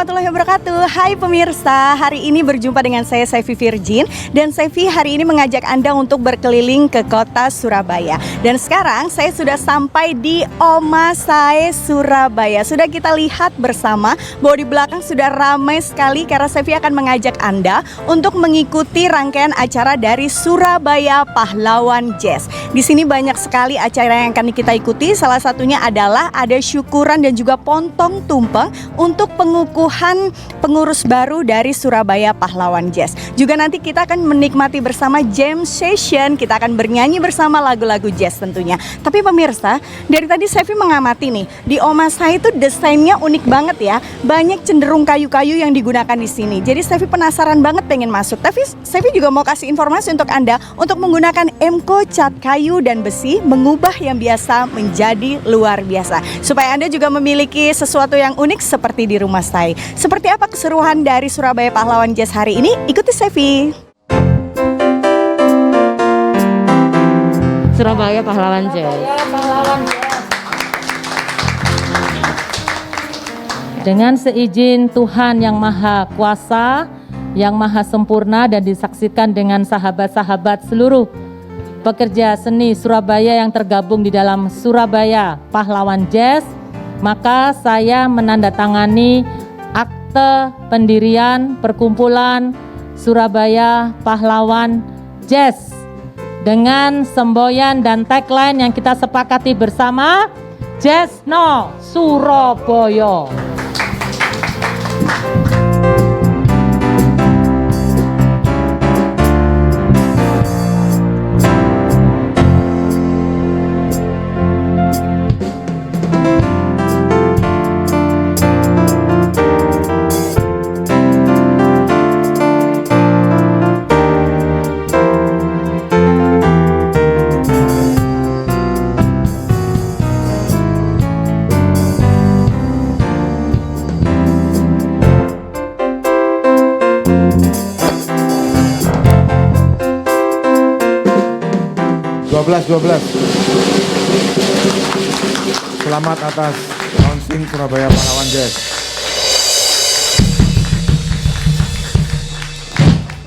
warahmatullahi wabarakatuh. Hai pemirsa, hari ini berjumpa dengan saya Saifi Virgin. Dan Saifi hari ini mengajak Anda untuk berkeliling ke kota Surabaya. Dan sekarang saya sudah sampai di Oma Sae Surabaya. Sudah kita lihat bersama bahwa di belakang sudah ramai sekali karena Saifi akan mengajak Anda untuk mengikuti rangkaian acara dari Surabaya Pahlawan Jazz. Di sini banyak sekali acara yang akan kita ikuti. Salah satunya adalah ada syukuran dan juga pontong tumpeng untuk pengukuhan pengurus baru dari Surabaya Pahlawan Jazz. Juga nanti kita akan menikmati bersama jam session. Kita akan bernyanyi bersama lagu-lagu jazz tentunya. Tapi pemirsa, dari tadi Saifi mengamati nih, di Oma Sae itu desainnya unik banget ya. Banyak cenderung kayu-kayu yang digunakan di sini. Jadi Saifi penasaran banget pengen masuk. Tapi Saifi juga mau kasih informasi untuk Anda untuk menggunakan Emco cat kayu dan besi, mengubah yang biasa menjadi luar biasa. Supaya Anda juga memiliki sesuatu yang unik seperti di rumah saya. Seperti apa keseruan dari Surabaya Pahlawan Jazz hari ini? Ikuti Saifi. Surabaya Pahlawan Jazz. Dengan seizin Tuhan yang Maha Kuasa, yang Maha Sempurna dan disaksikan dengan sahabat-sahabat seluruh pekerja seni Surabaya yang tergabung di dalam Surabaya Pahlawan Jazz, maka saya menandatangani akte pendirian perkumpulan Surabaya Pahlawan Jazz dengan semboyan dan tagline yang kita sepakati bersama, Jazz No Surabaya. Selamat atas launching Surabaya Pahlawan Jazz.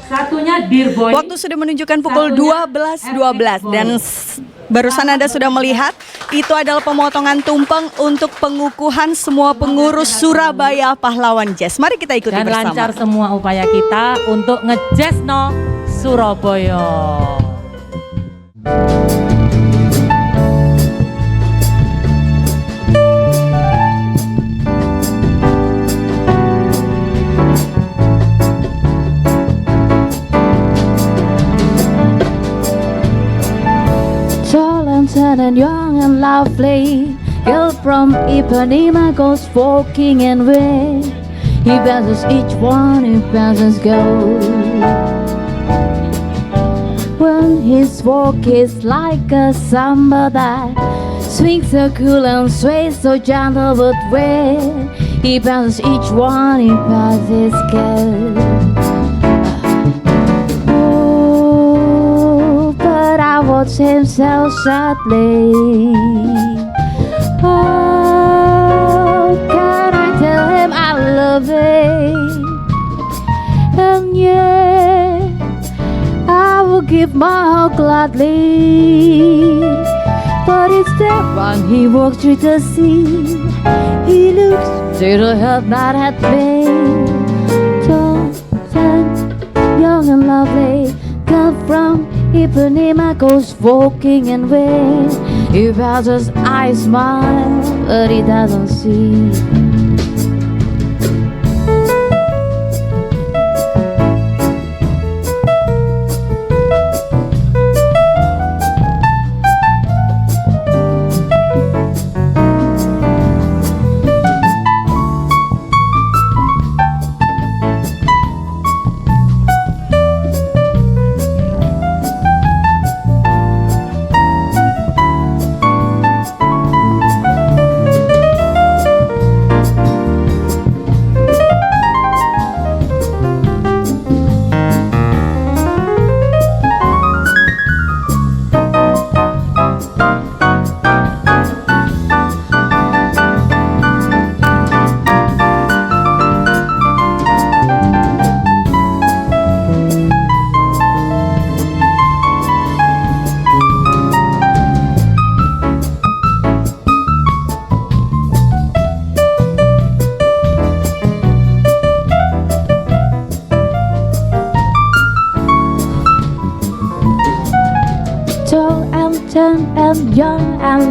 Satunya Dear Boy. Waktu sudah menunjukkan pukul 12.12 dan barusan Anda sudah melihat itu adalah pemotongan tumpeng untuk pengukuhan semua pengurus Surabaya Pahlawan Jazz. Mari kita ikuti dan bersama. lancar semua upaya kita untuk nge-jazz no Surabaya. Talented and young and lovely, girl from Ipanema goes walking and way. He passes each one, he passes gold. When his walk is like a samba that swings so cool and sways so gentle but way. He passes each one, he passes gold. Watch him so sadly. How can I tell him I love him? And yeah, I will give my heart gladly. But instead when he walks through the sea, he looks to the help that had been. Tall and young and lovely, come from Ipanema goes walking and way. He passes, I smile, but he doesn't see.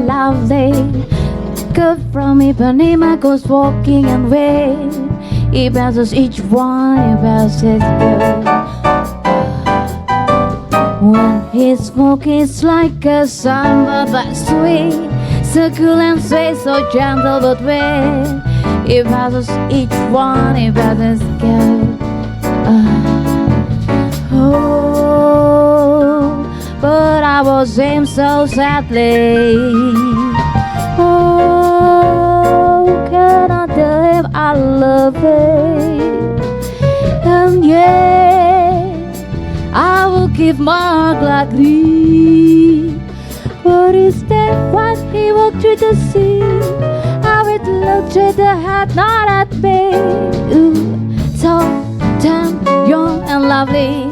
lovely. Girl from Ipanema goes walking and wait. He passes each one, he passes girl. When he smoke, it's like a samba but sweet, so cool and sweet, so gentle but weird. He passes each one, he passes girl. Oh, but I was him so sadly. Oh, can I tell him I love him? And yeah, I will give my heart gladly. But instead, when he walked through the sea, I would look to the head, not at me. Ooh, tall, tan, young and lovely.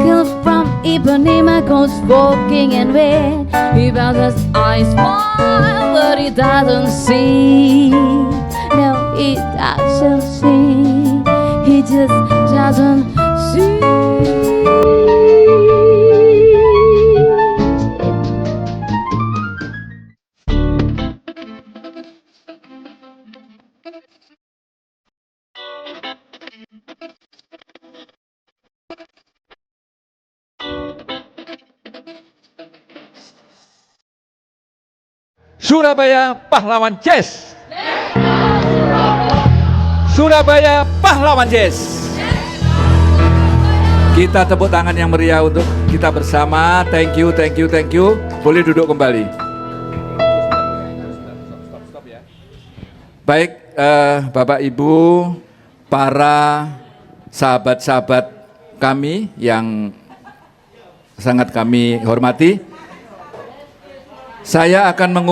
Girl from Ipanema goes walking and wait. He bounces, I smile, but he doesn't see. No, he doesn't see. He just doesn't see. Surabaya Pahlawan Jazz. Surabaya Pahlawan Jazz. Kita tepuk tangan yang meriah untuk kita bersama. Thank you, thank you, thank you. Boleh duduk kembali. Baik, Bapak Ibu, para sahabat-sahabat kami yang sangat kami hormati, saya akan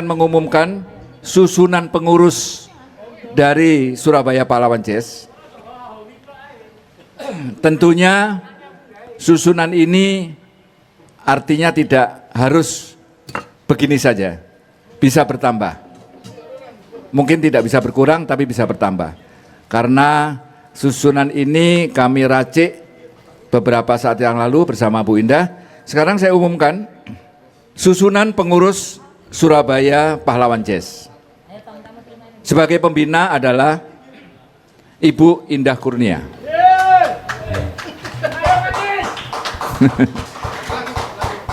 mengumumkan susunan pengurus dari Surabaya Pahlawan Jazz. Tentunya susunan ini artinya tidak harus begini saja, bisa bertambah. Mungkin tidak bisa berkurang tapi bisa bertambah. Karena susunan ini kami racik beberapa saat yang lalu bersama Bu Indah. Sekarang saya umumkan susunan pengurus Surabaya Pahlawan Jazz. Sebagai pembina adalah Ibu Indah Kurnia.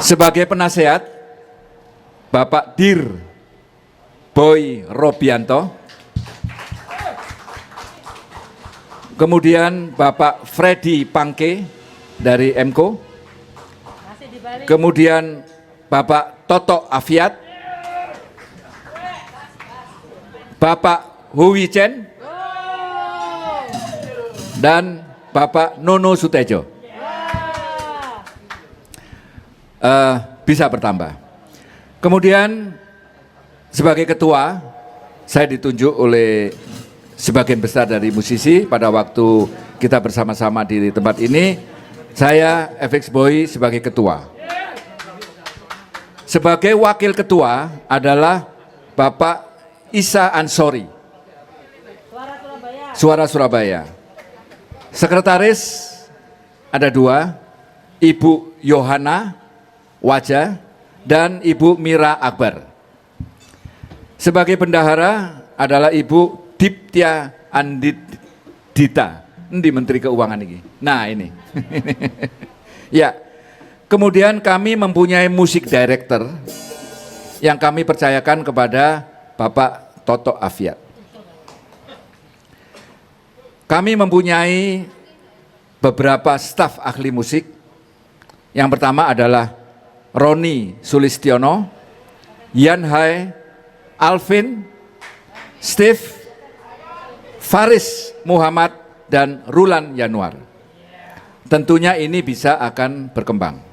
Sebagai penasehat Bapak Dir Boy Robianto. Kemudian Bapak Freddy Pangke dari MKO. Kemudian Bapak Toto Afiat, Bapak Hui Chen, dan Bapak Nono Sutejo. Bisa bertambah. Kemudian sebagai ketua, saya ditunjuk oleh sebagian besar dari musisi pada waktu kita bersama-sama di tempat ini. Saya FX Boy sebagai ketua. Sebagai wakil ketua adalah Bapak Isa Ansori, Suara Surabaya. Sekretaris ada dua, Ibu Yohana Wajah dan Ibu Mira Akbar. Sebagai bendahara adalah Ibu Diptia Andidita, di Menteri Keuangan ini. Nah ini, ya. Kemudian kami mempunyai musik director yang kami percayakan kepada Bapak Toto Afiat. Kami mempunyai beberapa staf ahli musik. Yang pertama adalah Roni Sulistiono, Yan Hai, Alvin, Steve, Faris Muhammad, dan Rulan Yanuar. Tentunya ini bisa akan berkembang.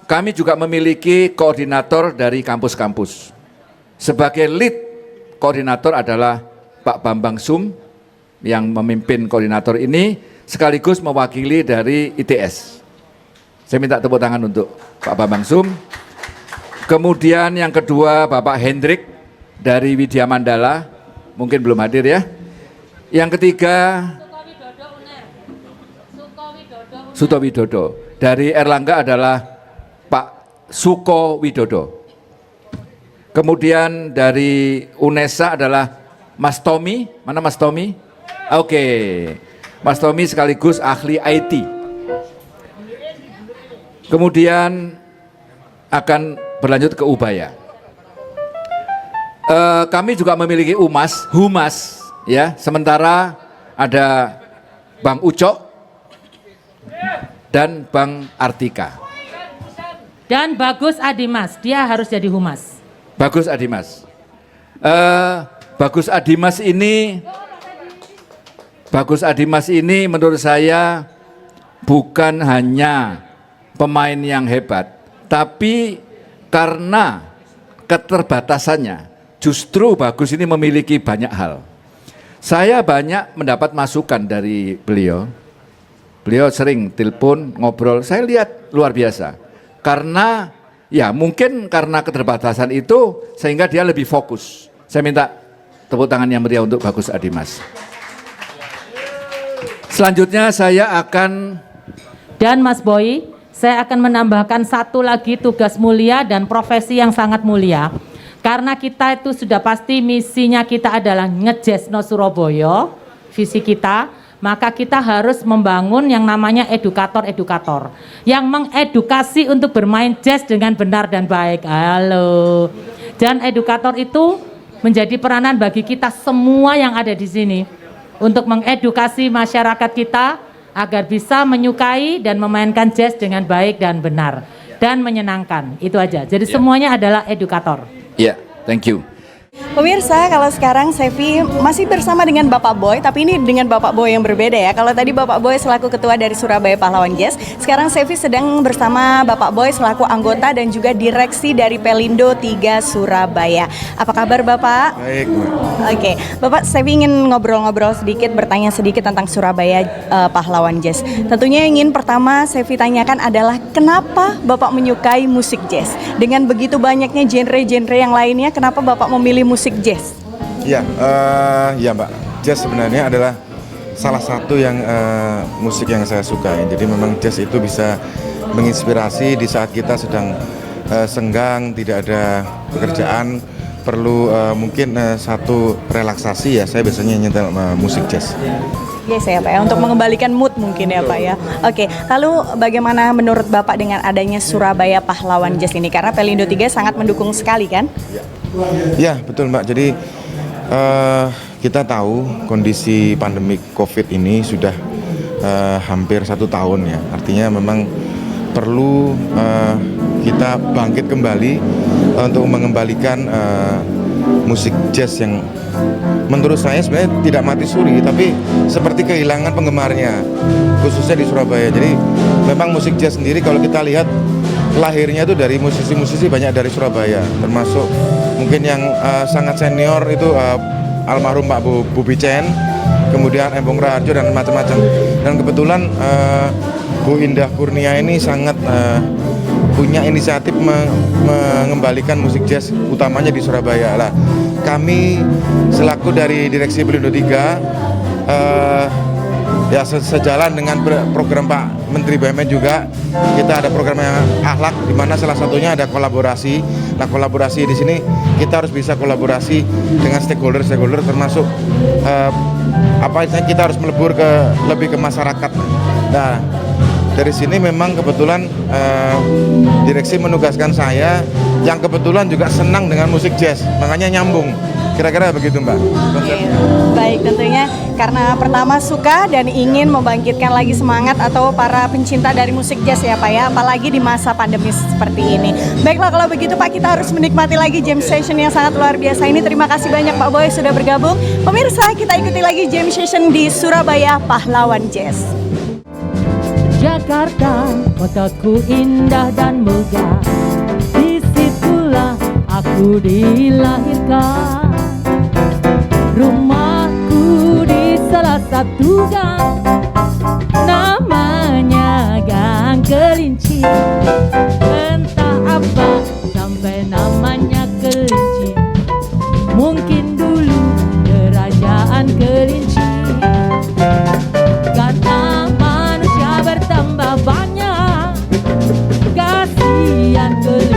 Kami juga memiliki koordinator dari kampus-kampus. Sebagai lead koordinator adalah Pak Bambang Sum yang memimpin koordinator ini sekaligus mewakili dari ITS. Saya minta tepuk tangan untuk Pak Bambang Sum. Kemudian yang kedua Bapak Hendrik dari Widya Mandala, mungkin belum hadir ya. Yang ketiga Suto Widodo. Dari Erlangga adalah Suko Widodo. Kemudian dari UNESA adalah Mas Tommy. Mana Mas Tommy? Oke, Mas Tommy sekaligus ahli IT. Kemudian akan berlanjut ke Ubaya. Kami juga memiliki humas, ya. Sementara ada Bang Ucok dan Bang Artika. Dan Bagus Adimas, dia harus jadi humas. Bagus Adimas. Bagus Adimas ini menurut saya bukan hanya pemain yang hebat, tapi karena keterbatasannya, justru Bagus ini memiliki banyak hal. Saya banyak mendapat masukan dari beliau. Beliau sering telepon, ngobrol, saya lihat luar biasa. Karena ya mungkin karena keterbatasan itu sehingga dia lebih fokus. Saya minta tepuk tangan yang meriah untuk Bagus Adimas. Selanjutnya saya akan... Dan Mas Boy, saya akan menambahkan satu lagi tugas mulia dan profesi yang sangat mulia. Karena kita itu sudah pasti misinya kita adalah ngejazzno Surabaya, visi kita, maka kita harus membangun yang namanya edukator-edukator yang mengedukasi untuk bermain jazz dengan benar dan baik. Halo. Dan edukator itu menjadi peranan bagi kita semua yang ada di sini untuk mengedukasi masyarakat kita agar bisa menyukai dan memainkan jazz dengan baik dan benar dan menyenangkan. Itu aja. Jadi semuanya adalah edukator. Ya, thank you. Pemirsa, kalau sekarang Sevi masih bersama dengan Bapak Boy, tapi ini dengan Bapak Boy yang berbeda ya. Kalau tadi Bapak Boy selaku ketua dari Surabaya Pahlawan Jazz, sekarang Sevi sedang bersama Bapak Boy selaku anggota dan juga direksi dari Pelindo 3 Surabaya. Apa kabar Bapak? Baik, Mbak. Oke, Bapak, Sevi ingin ngobrol-ngobrol sedikit, bertanya sedikit tentang Surabaya Pahlawan Jazz. Tentunya yang ingin pertama Sevi tanyakan adalah kenapa Bapak menyukai musik jazz? Dengan begitu banyaknya genre-genre yang lainnya, kenapa Bapak memilih musik jazz? Ya, ya Mbak. Jazz sebenarnya adalah salah satu yang musik yang saya sukai. Jadi memang jazz itu bisa menginspirasi di saat kita sedang senggang, tidak ada pekerjaan, perlu mungkin satu relaksasi ya. Saya biasanya nyetel musik jazz. Yes ya Pak ya, untuk mengembalikan mood mungkin ya Pak ya. Oke, lalu bagaimana menurut Bapak dengan adanya Surabaya Pahlawan Jazz ini? Karena Pelindo 3 sangat mendukung sekali kan? Ya, betul Mbak. Jadi kita tahu kondisi pandemi COVID ini sudah hampir 1 tahun ya. Artinya memang perlu kita bangkit kembali untuk mengembalikan musik jazz yang menurut saya sebenarnya tidak mati suri, tapi seperti kehilangan penggemarnya, khususnya di Surabaya. Jadi memang musik jazz sendiri kalau kita lihat lahirnya itu dari musisi-musisi banyak dari Surabaya, termasuk mungkin yang sangat senior itu almarhum Pak Bubi Chen, kemudian Embong Raharjo dan macam-macam. Dan kebetulan Bu Indah Kurnia ini sangat punya inisiatif mengembalikan musik jazz utamanya di Surabaya. Lah, kami selaku dari Direksi Pelindo 3 ya sejalan dengan program Pak Menteri BUMN juga, kita ada program yang akhlak di mana salah satunya ada kolaborasi. Nah, kolaborasi di sini kita harus bisa kolaborasi dengan stakeholder termasuk kita harus melebur lebih ke masyarakat. Nah, dari sini memang kebetulan direksi menugaskan saya yang kebetulan juga senang dengan musik jazz, makanya nyambung. Kira-kira begitu Mbak. Baik, tentunya karena pertama suka dan ingin membangkitkan lagi semangat atau para pencinta dari musik jazz ya Pak ya, apalagi di masa pandemi seperti ini. Baiklah kalau begitu Pak, kita harus menikmati lagi jam session yang sangat luar biasa ini. Terima kasih banyak Pak Boy sudah bergabung. Pemirsa, kita ikuti lagi jam session di Surabaya Pahlawan Jazz. Jakarta, kotaku indah dan megah, disitulah aku dilahirkan. Rumahku di salah satu gang, namanya Gang Kelinci. Entah apa sampai namanya kelinci, mungkin dulu kerajaan kelinci. Karena manusia bertambah banyak, kasihan kelinci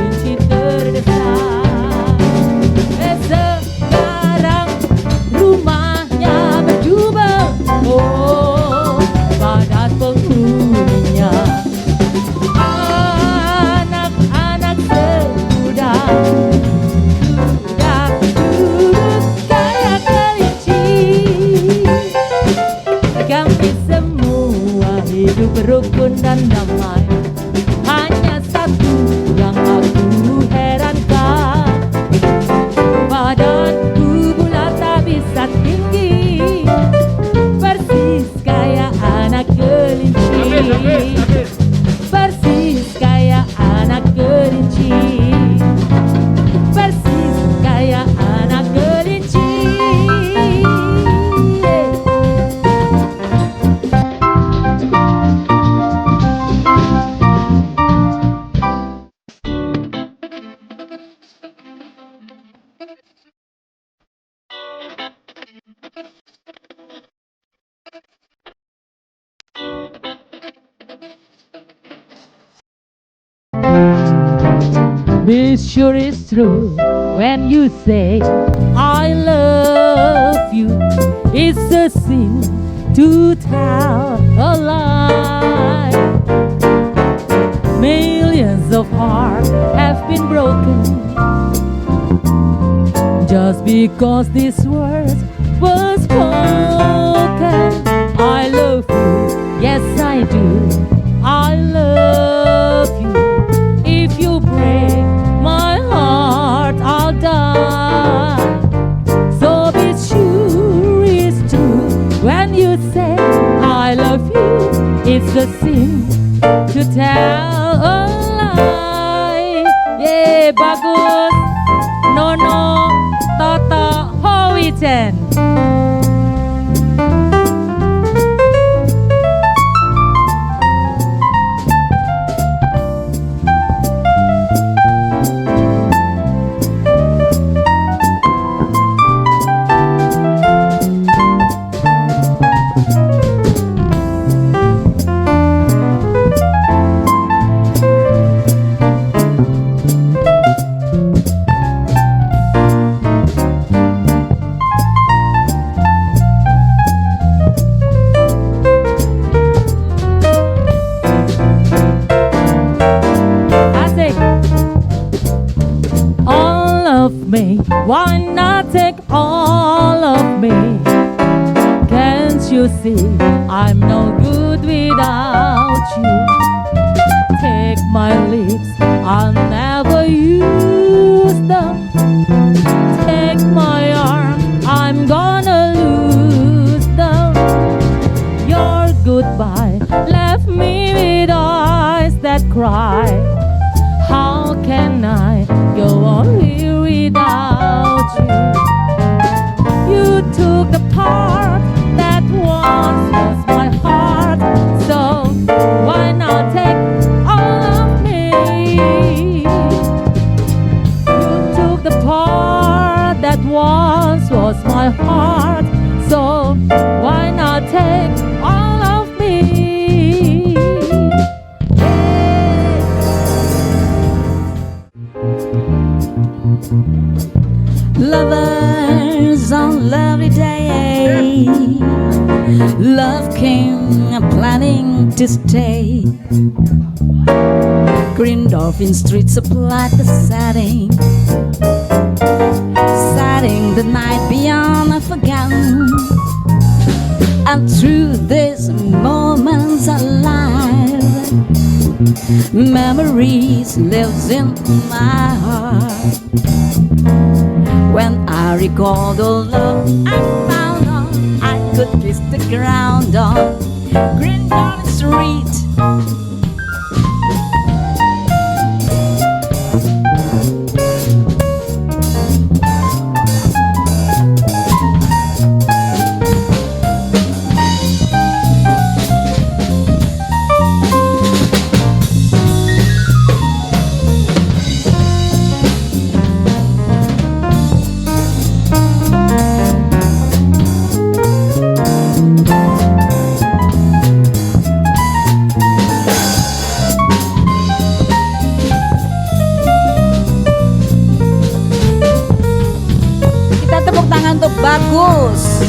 Be sure it's true when you say I love you. It's a sin to tell a lie. Millions of hearts have been broken just because these words were spoken. I love you, yes I do. I love you. If you break my heart, I'll die. So be sure it's true when you say I love you. It's a sin to tell a lie. Yeah, bagus. Nono, Toto, Howichen. Me. Why not take all of me? Can't you see I'm no good without you? Take my lips, I'll never use them. Take my arm, I'm gonna lose them. Your goodbye left me with eyes that cry. How can I go on here without you? You took the part that once was my heart, so why not take all of me? You took the part that once was my heart, so why not take all of me? Lovers on lovely day, love came planning to stay. Green Dolphin Street supplied the setting, setting the night beyond forgotten. And through these moments alive, memories lives in my heart. When I recall the love I found on, I could kiss the ground on Green Dolphin Street. Bagus.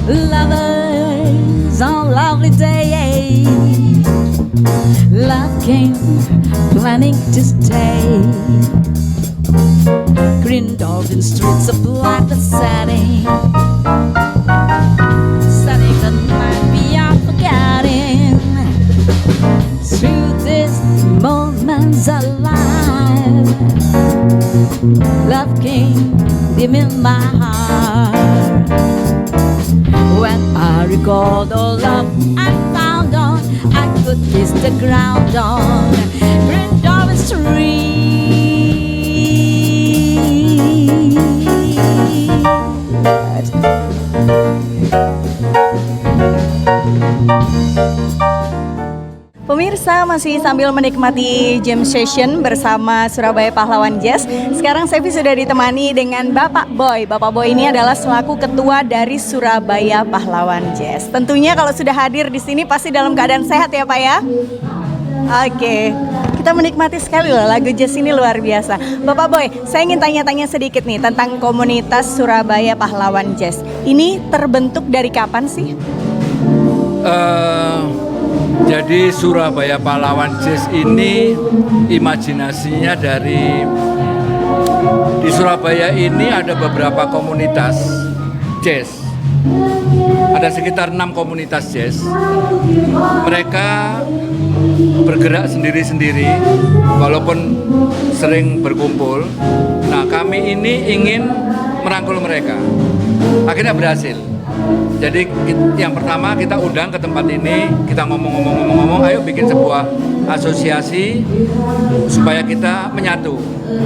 Lovers on lovely day, love came planning to stay. Green Dolphin Street supplied the setting, setting the night beyond forgetting. Through these moments alive, love came deep in my heart. When I recall the love I found on, I could kiss the ground on Green Dolphin Street. Pemirsa, masih sambil menikmati jam session bersama Surabaya Pahlawan Jazz. Sekarang Sevi sudah ditemani dengan Bapak Boy. Bapak Boy ini adalah selaku ketua dari Surabaya Pahlawan Jazz. Tentunya kalau sudah hadir di sini pasti dalam keadaan sehat ya Pak ya? Oke, kita menikmati sekali loh lagu jazz ini luar biasa. Bapak Boy, saya ingin tanya-tanya sedikit nih tentang komunitas Surabaya Pahlawan Jazz. Ini terbentuk dari kapan sih? Jadi Surabaya Pahlawan Jazz ini imajinasinya di Surabaya ini ada beberapa komunitas jazz. Ada sekitar 6 komunitas jazz. Mereka bergerak sendiri-sendiri walaupun sering berkumpul. Nah, kami ini ingin merangkul mereka. Akhirnya berhasil. Jadi yang pertama kita undang ke tempat ini, kita ngomong-ngomong, ayo bikin sebuah asosiasi supaya kita menyatu.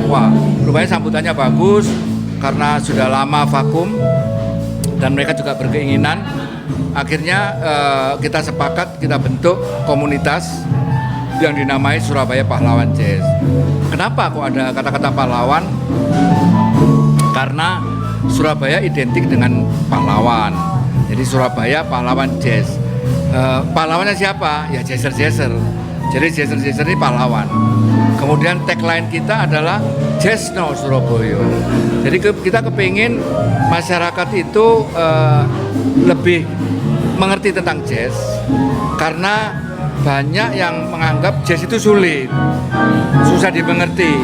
Wah, rupanya sambutannya bagus karena sudah lama vakum dan mereka juga berkeinginan. Akhirnya kita sepakat, kita bentuk komunitas yang dinamai Surabaya Pahlawan Jazz. Kenapa kok ada kata-kata pahlawan? Karena Surabaya identik dengan pahlawan. Jadi Surabaya Pahlawan Jazz. Pahlawannya siapa? Ya jazzer-jazzer. Jadi jazzer-jazzer ini pahlawan. Kemudian tagline kita adalah Jazz No Surabaya. Jadi kita kepingin masyarakat itu lebih mengerti tentang jazz, karena banyak yang menganggap jazz itu sulit, susah dimengerti.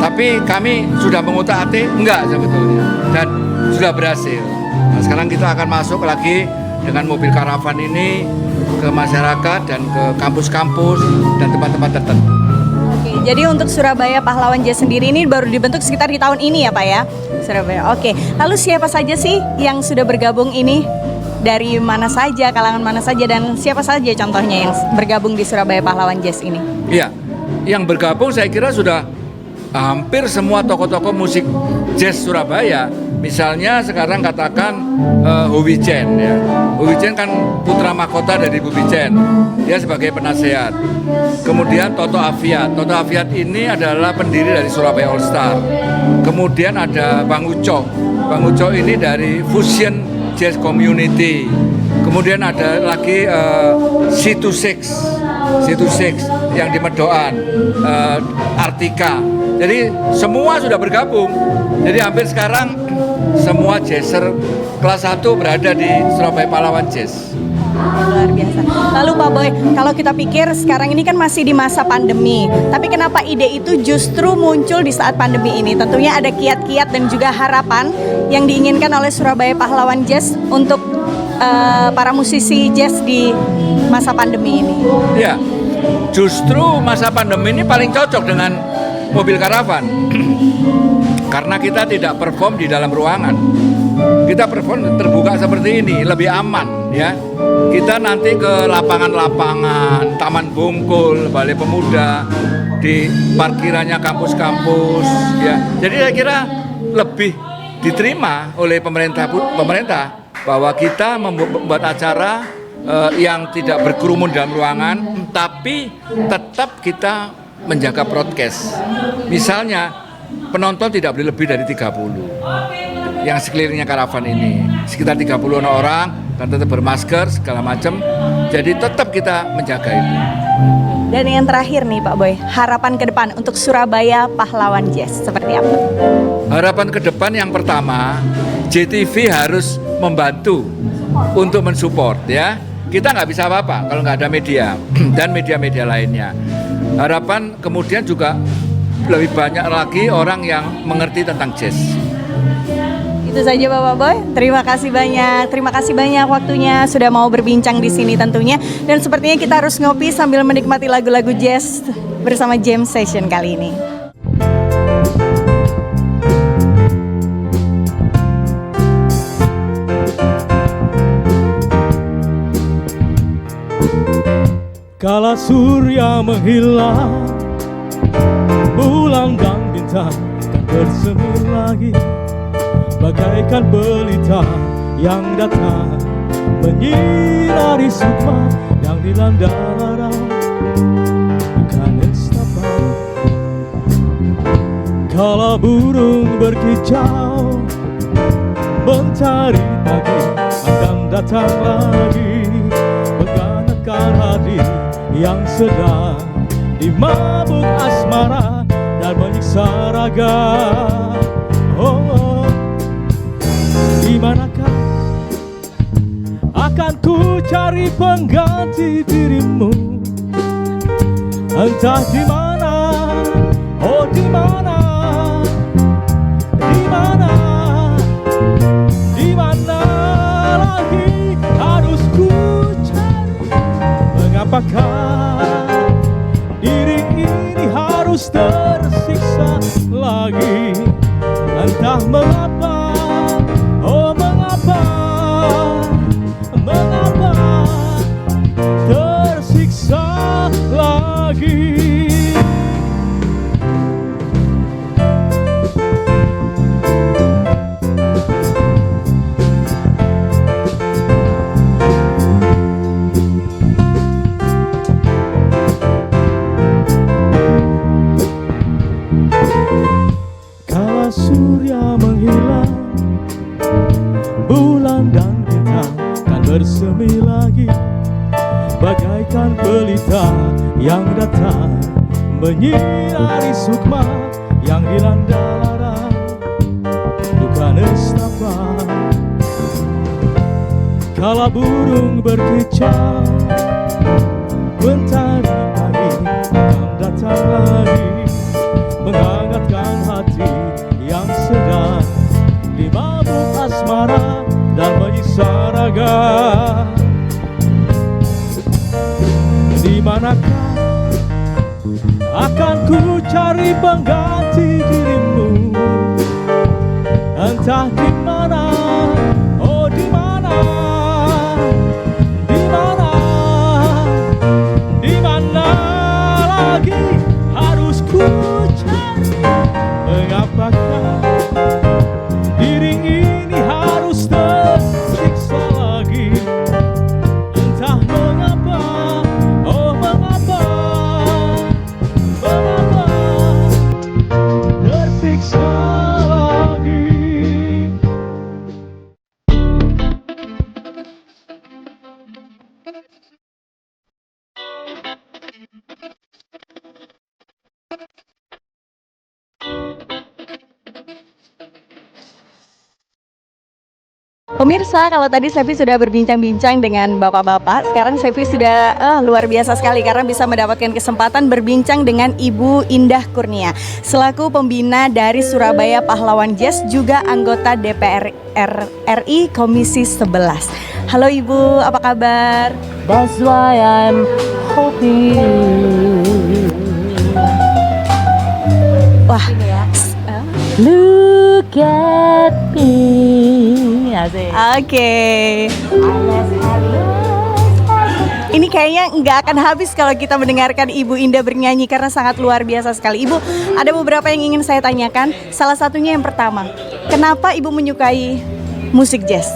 Tapi kami sudah mengutak-atik, enggak sebetulnya, dan sudah berhasil. Nah, sekarang kita akan masuk lagi dengan mobil karavan ini ke masyarakat dan ke kampus-kampus dan tempat-tempat tertentu. Oke, jadi untuk Surabaya Pahlawan Jazz sendiri ini baru dibentuk sekitar di tahun ini ya Pak ya? Surabaya, oke. Lalu siapa saja sih yang sudah bergabung ini? Dari mana saja, kalangan mana saja, dan siapa saja contohnya yang bergabung di Surabaya Pahlawan Jazz ini? Iya, yang bergabung saya kira sudah hampir semua tokoh-tokoh musik jazz Surabaya. Misalnya sekarang katakan Howie Chen ya. Howie Chen kan putra mahkota dari Bu Bijen. Dia sebagai penasehat. Kemudian Toto Afiat. Toto Afiat ini adalah pendiri dari Surabaya All Star. Kemudian ada Bang Ucok. Bang Ucok ini dari Fusion Jazz Community. Kemudian ada lagi C26 yang di Medoan, Artika. Jadi semua sudah bergabung. Jadi hampir sekarang semua jazzer kelas 1 berada di Surabaya Pahlawan Jazz. Luar biasa. Lalu Pak Boy, kalau kita pikir sekarang ini kan masih di masa pandemi, tapi kenapa ide itu justru muncul di saat pandemi ini? Tentunya ada kiat-kiat dan juga harapan yang diinginkan oleh Surabaya Pahlawan Jazz untuk para musisi jazz di masa pandemi ini. Ya, justru masa pandemi ini paling cocok dengan mobil karavan. Karena kita tidak perform di dalam ruangan. Kita perform terbuka seperti ini, lebih aman ya. Kita nanti ke lapangan-lapangan, Taman Bungkul, Balai Pemuda, di parkirannya kampus-kampus ya. Jadi saya kira lebih diterima oleh pemerintah bahwa kita membuat acara yang tidak berkerumun dalam ruangan, tapi tetap kita menjaga prokes. Misalnya penonton tidak boleh lebih dari 30 yang sekelilingnya karavan ini, sekitar 30 orang, dan tetap bermasker segala macam. Jadi tetap kita menjaga itu. Dan yang terakhir nih Pak Boy, harapan ke depan untuk Surabaya Pahlawan Jazz seperti apa? Harapan ke depan yang pertama, JTV harus membantu untuk mensupport ya. Kita nggak bisa apa-apa kalau nggak ada media dan media-media lainnya. Harapan kemudian juga lebih banyak lagi orang yang mengerti tentang jazz. Itu saja Bapak Boy. Terima kasih banyak. Terima kasih banyak waktunya sudah mau berbincang di sini tentunya. Dan sepertinya kita harus ngopi sambil menikmati lagu-lagu jazz bersama Jam Session kali ini. Kala surya menghilang, bulan dan bintang tak bersemi lagi, bagaikan pelita yang datang menyinari sukma yang dilanda larang bukan nestapa. Kala burung berkicau mencari pagi akan datang lagi, mengganapkan hari yang sedang di mabuk asmara dan menyiksa raga. Oh, di manakah akan ku cari pengganti dirimu? Entah di mana, oh di mana, di mana, di mana lagi harus ku cari? Mengapakah diri ini harus tersiksa lagi? Entah mengapa, oh mengapa, mengapa tersiksa lagi? Kala surya menghilang, bulan dan bintang kan bersemi lagi, bagaikan pelita yang datang menyinari sukma yang dilanda lara duka nestapa. Kala burung berkicau, mentari pagi akan datang lagi, menghangatkan hati yang sedang dimabuk asmara dan menyiksa raga. Di manakah akan ku cari pengganti dirimu? Entah di mana, oh di mana, di mana, di mana lagi harus ku cari? Mengapakah diri ini harus tersiksa lagi? Entah mengapa, oh mengapa, mengapa tersiksa lagi? Pemirsa, kalau tadi Sevi sudah berbincang-bincang dengan bapak-bapak, sekarang Sevi sudah luar biasa sekali karena bisa mendapatkan kesempatan berbincang dengan Ibu Indah Kurnia selaku pembina dari Surabaya Pahlawan Jazz, juga anggota DPR RI Komisi 11. Halo Ibu, apa kabar? That's why I'm hoping. Wah, Look at me. Asik. oke. Ini kayaknya nggak akan habis kalau kita mendengarkan Ibu Indah bernyanyi karena sangat luar biasa sekali. Ibu, ada beberapa yang ingin saya tanyakan. Salah satunya yang pertama, kenapa Ibu menyukai musik jazz?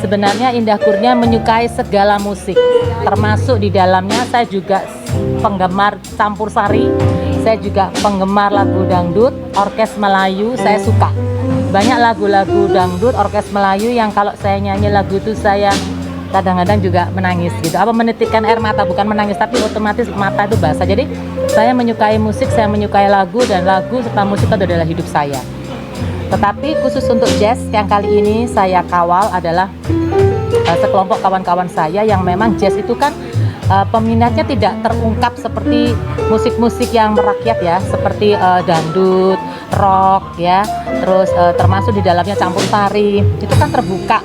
Sebenarnya Indah Kurnia menyukai segala musik, termasuk di dalamnya saya juga penggemar campur sari, saya juga penggemar lagu dangdut, orkes Melayu, saya suka. Banyak lagu-lagu dangdut, orkes Melayu yang kalau saya nyanyi lagu itu saya kadang-kadang juga menangis gitu. Apa menitikkan air mata, bukan menangis tapi otomatis mata itu basah. Jadi saya menyukai musik, saya menyukai lagu, dan lagu serta musik itu adalah hidup saya. Tetapi khusus untuk jazz yang kali ini saya kawal adalah sekelompok kawan-kawan saya yang memang jazz itu kan peminatnya tidak terungkap seperti musik-musik yang merakyat ya, seperti dangdut, rock ya, terus termasuk di dalamnya campur sari. Itu kan terbuka,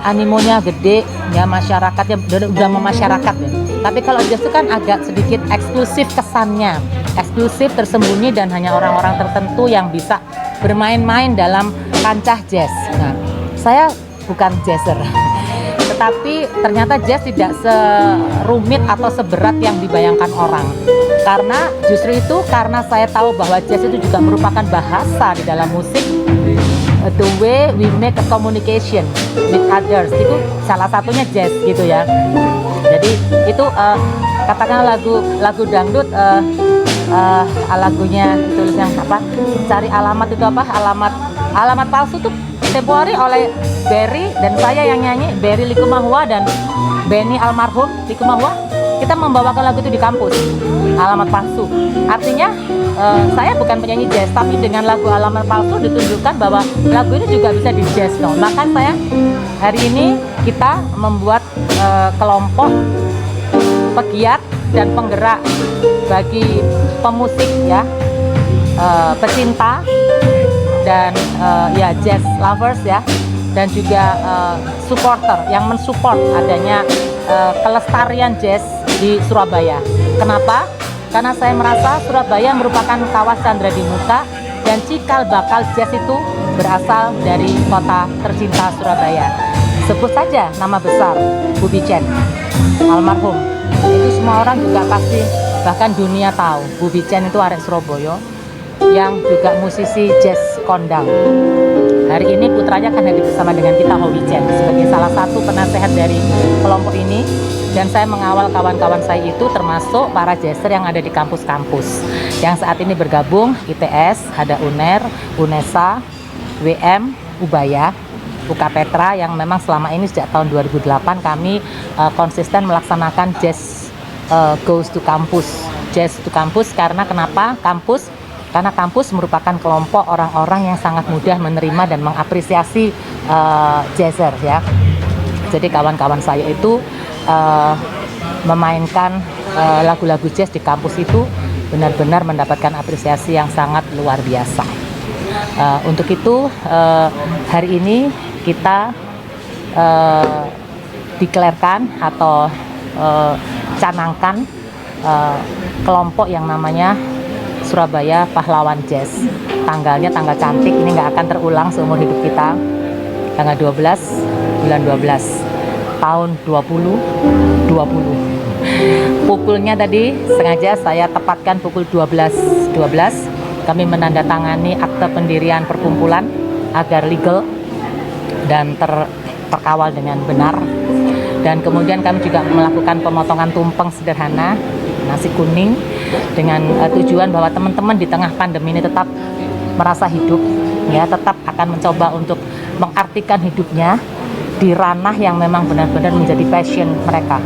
animonya gede ya, masyarakatnya udah memasyarakat ya. Tapi kalau jazz itu kan agak sedikit eksklusif kesannya, eksklusif, tersembunyi, dan hanya orang-orang tertentu yang bisa bermain-main dalam kancah jazz. Nah, saya bukan jazzer, tetapi ternyata jazz tidak serumit atau seberat yang dibayangkan orang. Karena justru itu, karena saya tahu bahwa jazz itu juga merupakan bahasa di dalam musik. The way we make a communication with others, itu salah satunya jazz gitu ya. Jadi itu katakanlah lagu dangdut, lagunya tulisnya apa? Cari alamat itu apa? Alamat palsu tuh tempo hari oleh Berry dan saya yang nyanyi, Berry Likumahua dan Benny almarhum Likumahua. kita membawakan lagu itu di kampus, Alamat Palsu. Artinya saya bukan penyanyi jazz, tapi dengan lagu Alamat Palsu ditunjukkan bahwa lagu ini juga bisa di jazz. Maka saya hari ini kita membuat kelompok pegiat dan penggerak bagi pemusik ya, pecinta dan ya jazz lovers ya, dan juga supporter yang mensupport adanya kelestarian jazz di Surabaya. Kenapa? Karena saya merasa Surabaya merupakan kawasan Radimusa dan cikal bakal jazz itu berasal dari kota tercinta Surabaya. Sebut saja nama besar Bubi Chen, almarhum. Itu semua orang juga pasti, bahkan dunia tahu Bubi Chen itu arek Surabaya yang juga musisi jazz kondang. Hari ini putranya akan hadir bersama dengan kita, Howie Chen, sebagai salah satu penasehat dari kelompok ini. Dan saya mengawal kawan-kawan saya itu termasuk para jazzer yang ada di kampus-kampus yang saat ini bergabung, ITS, ada UNER, UNESA, WM, Ubaya, UK Petra, yang memang selama ini sejak tahun 2008 kami konsisten melaksanakan Jazz Goes to Campus. Jazz to Campus karena kenapa? Karena kampus merupakan kelompok orang-orang yang sangat mudah menerima dan mengapresiasi jazzer ya. Jadi kawan-kawan saya itu memainkan lagu-lagu jazz di kampus itu benar-benar mendapatkan apresiasi yang sangat luar biasa. Untuk itu hari ini kita deklarkan atau canangkan kelompok yang namanya Surabaya Pahlawan Jazz. Tanggalnya tanggal cantik, ini nggak akan terulang seumur hidup kita. Tanggal 12 bulan 12 tahun 2020. Pukulnya tadi sengaja saya tepatkan pukul 12.12. Kami menandatangani akte pendirian perkumpulan agar legal dan terkawal dengan benar. Dan kemudian kami juga melakukan pemotongan tumpeng sederhana, nasi kuning, dengan tujuan bahwa teman-teman di tengah pandemi ini tetap merasa hidup, ya, tetap akan mencoba untuk mengartikan hidupnya di ranah yang memang benar-benar menjadi passion mereka.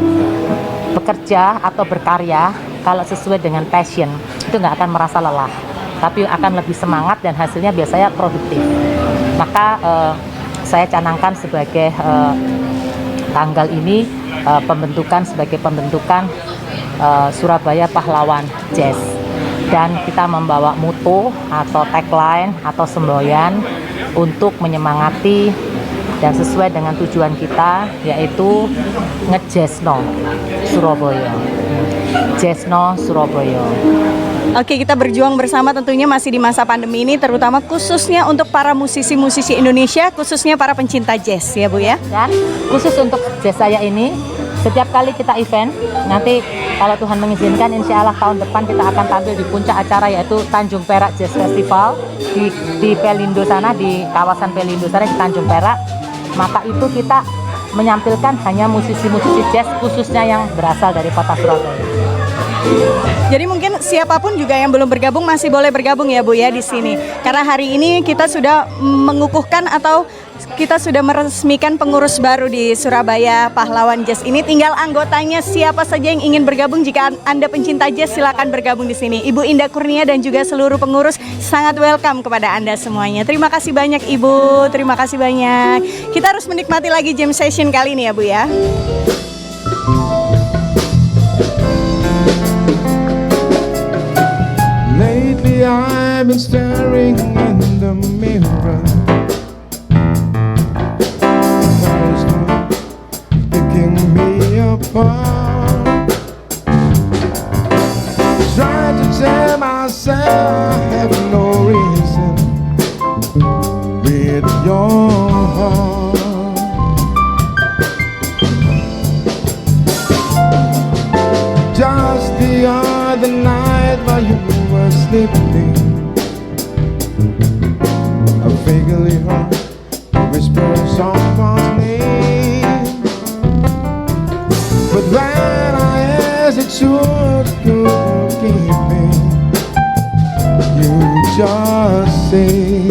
Bekerja atau berkarya kalau sesuai dengan passion itu nggak akan merasa lelah, tapi akan lebih semangat dan hasilnya biasanya produktif. Maka saya canangkan sebagai tanggal ini sebagai pembentukan Surabaya Pahlawan Jazz, dan kita membawa moto atau tagline atau semboyan untuk menyemangati dan sesuai dengan tujuan kita, yaitu ngejazzno Surabaya. Jazzno Surabaya. Oke, kita berjuang bersama tentunya masih di masa pandemi ini, terutama khususnya untuk para musisi-musisi Indonesia, khususnya para pencinta jazz ya Bu ya. Dan khusus untuk jazz saya ini, setiap kali kita event, nanti kalau Tuhan mengizinkan, insya Allah tahun depan kita akan tampil di puncak acara, yaitu Tanjung Perak Jazz Festival di Pelindo sana, di kawasan Pelindo sana di Tanjung Perak. Maka itu kita menyampilkan hanya musisi-musisi jazz khususnya yang berasal dari kota Surabaya. Jadi mungkin siapapun juga yang belum bergabung masih boleh bergabung ya Bu ya di sini. Karena hari ini kita sudah mengukuhkan atau kita sudah meresmikan pengurus baru di Surabaya Pahlawan Jazz ini. Tinggal anggotanya siapa saja yang ingin bergabung. Jika Anda pencinta jazz, silakan bergabung di sini. Ibu Indah Kurnia dan juga seluruh pengurus sangat welcome kepada Anda semuanya. Terima kasih banyak Ibu, terima kasih banyak. Kita harus menikmati lagi jam session kali ini ya Bu ya. Lately I've been staring in the mirror, picking me apart, trying to tell myself I have no reason with your heart. Just the other night while you were sleeping, I vaguely heard a whisper of someone's name. But when I asked it should keep me, you just say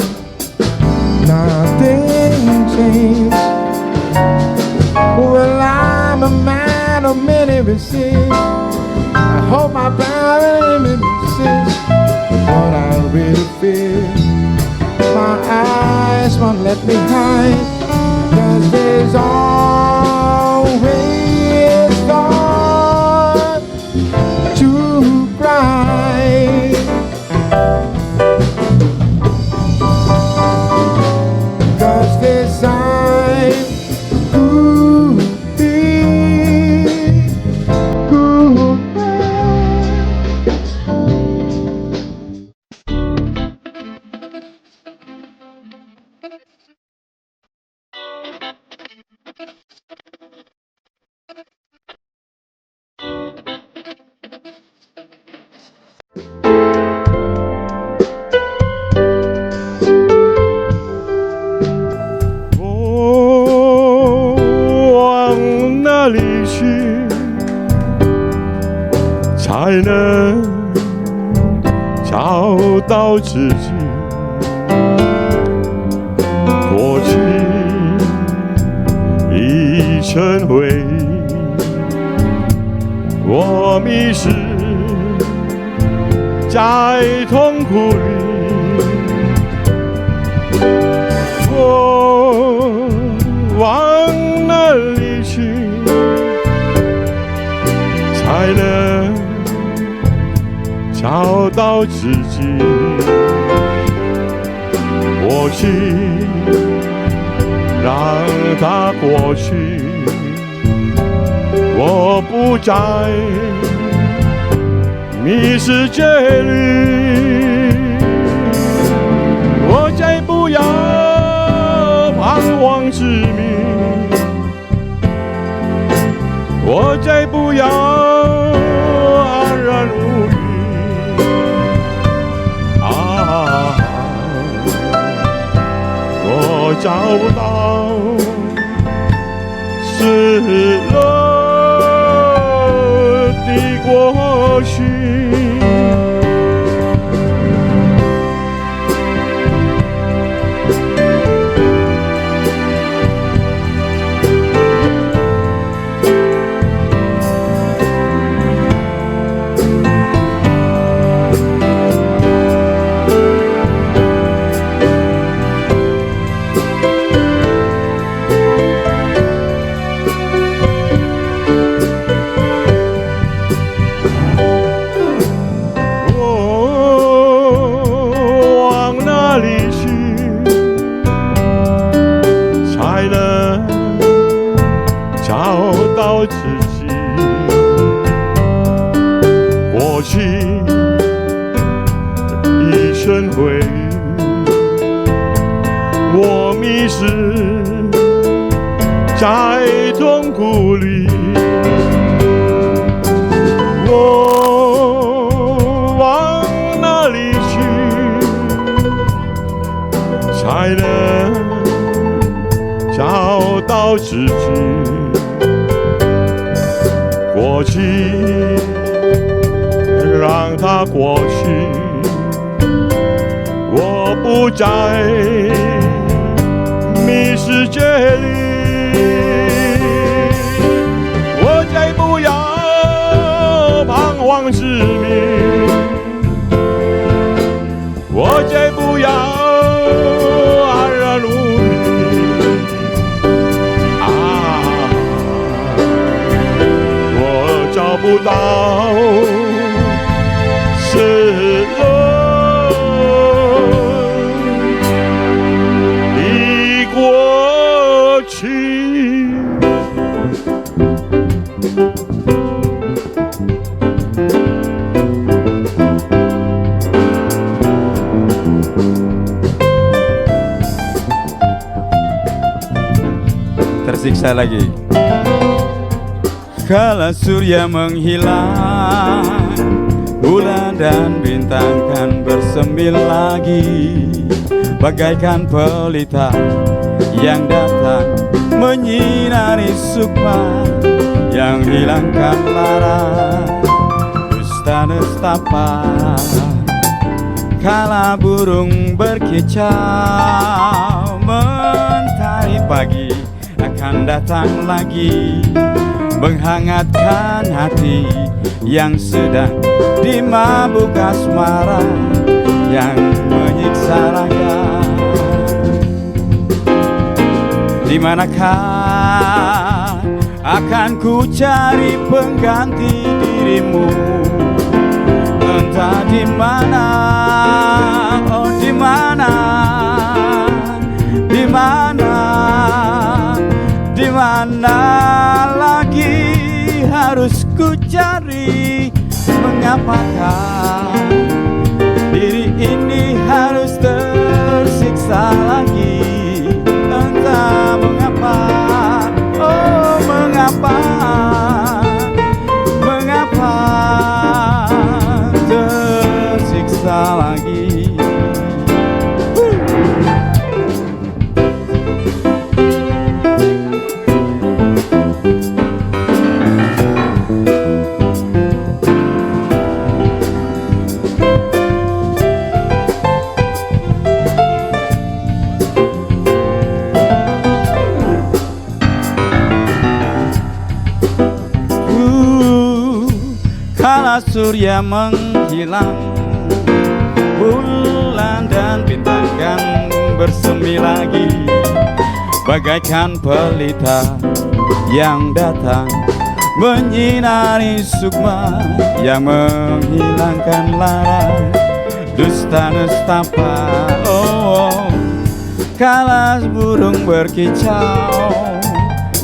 nothing changed. Well, I'm a man of many mistakes. Hold my family misses what I really feel. My eyes won't let me hide, 'cause there's always thought to cry. 'Cause this time could be good.往哪里去才能找到自己？过去已成回忆，我迷失在痛苦里。我往哪里去才能找到自己？过去让它过去，我不再迷失这里，我再不要彷徨执迷，我再不要安然无语。我找不到失落的过去。我迷失在痛苦里，我往哪里去才能找到自己？过去让它过去，我不再迷失这里，我再不要彷徨执迷，我再不要安然无语。我找不到失落过去。Tersiksa lagi. Kala surya menghilang, bulan dan bintang kan bersemi lagi, bagaikan pelita yang datang menyinari sukma yang hilangkan lara dusta nestapa. Kala burung berkicau, mentari pagi akan datang lagi, menghangatkan hati yang sedang dimabuk asmara, yang menyiksa raga. Di manakah akan ku cari pengganti dirimu? Entah di mana, oh di mana, di mana, di mana lagi harus ku cari? Mengapakah diri ini harus tersiksa lagi? Entah mengapa, oh mengapa, mengapa tersiksa lagi? Kala surya menghilang, bulan dan bintang kan bersemi lagi, bagaikan pelita yang datang menyinari sukma yang menghilangkan lara, dusta nestapa. Oh, kala burung berkicau,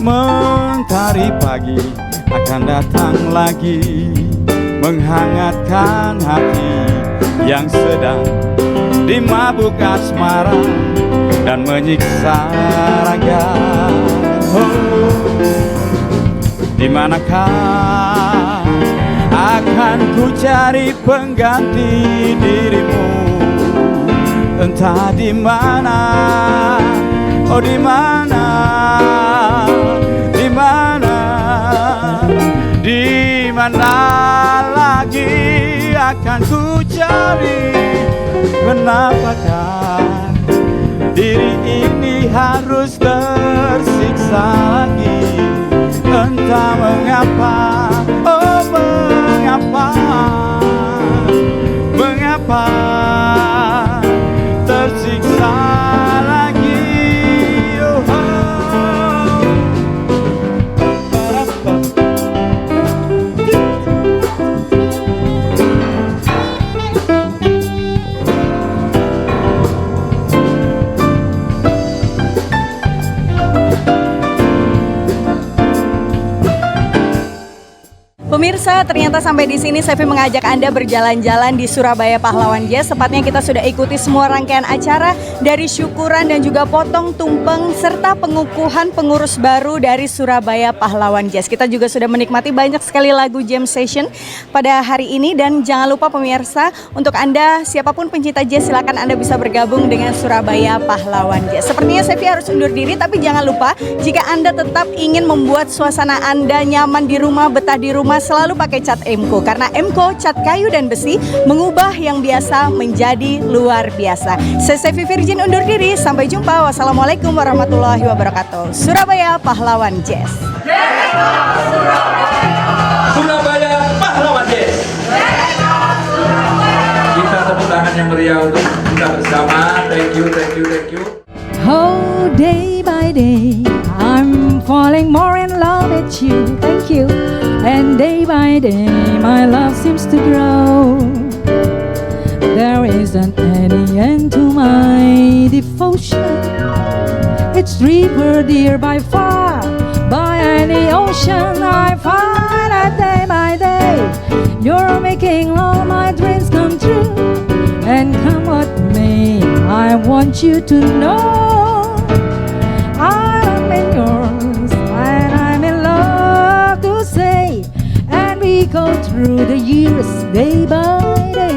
mentari pagi akan datang lagi, menghangatkan hati yang sedang dimabuk asmara dan menyiksa raga. Oh, di manakah akan ku cari pengganti dirimu? Entah di mana, oh di mana, di mana, di mana lagi akan ku cari? Kenapakah diri ini harus tersiksa lagi? Entah mengapa, oh mengapa, mengapa tersiksa lagi? Oh, oh. Pemirsa, ternyata sampai di sini Saifi mengajak Anda berjalan-jalan di Surabaya Pahlawan Jazz. Tepatnya kita sudah ikuti semua rangkaian acara dari syukuran dan juga potong tumpeng serta pengukuhan pengurus baru dari Surabaya Pahlawan Jazz. Kita juga sudah menikmati banyak sekali lagu jam session pada hari ini, dan jangan lupa pemirsa, untuk Anda siapapun pencinta jazz silakan Anda bisa bergabung dengan Surabaya Pahlawan Jazz. Sepertinya Saifi harus undur diri, tapi jangan lupa jika Anda tetap ingin membuat suasana Anda nyaman di rumah, betah di rumah, selalu pakai cat Emco, karena Emco cat kayu dan besi mengubah yang biasa menjadi luar biasa. Saya Saifi Virgin undur diri, sampai jumpa. Wassalamualaikum warahmatullahi wabarakatuh. Surabaya Pahlawan Jazz. Surabaya Pahlawan Jazz. Kita tepuk tangan yang meriah untuk kita bersama. Thank you, thank you, thank you. Oh, day by day, I'm falling more in love with you. Thank you. And day by day, my love seems to grow. There isn't any end to my devotion. It's deeper, dear, by far, by any ocean. I find that day by day, you're making all my dreams come true. And come what may, I want you to know I'm in yours and I'm in love to say. And we go through the years day by day.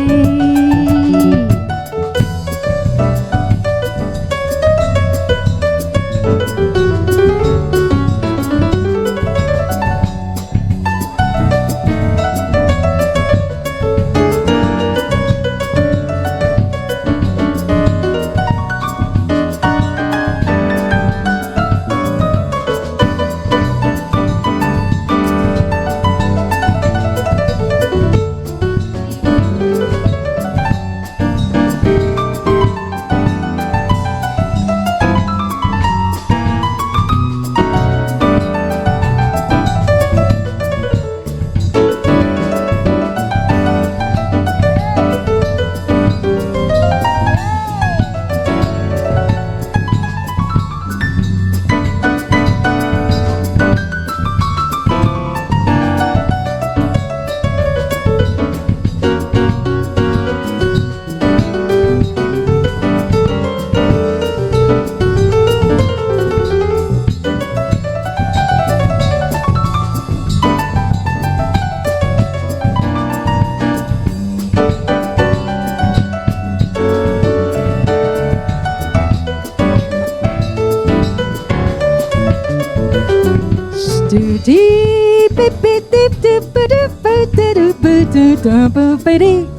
Do dee beep beep deep doop ba doop ba da doop ba doop da boop ba dee.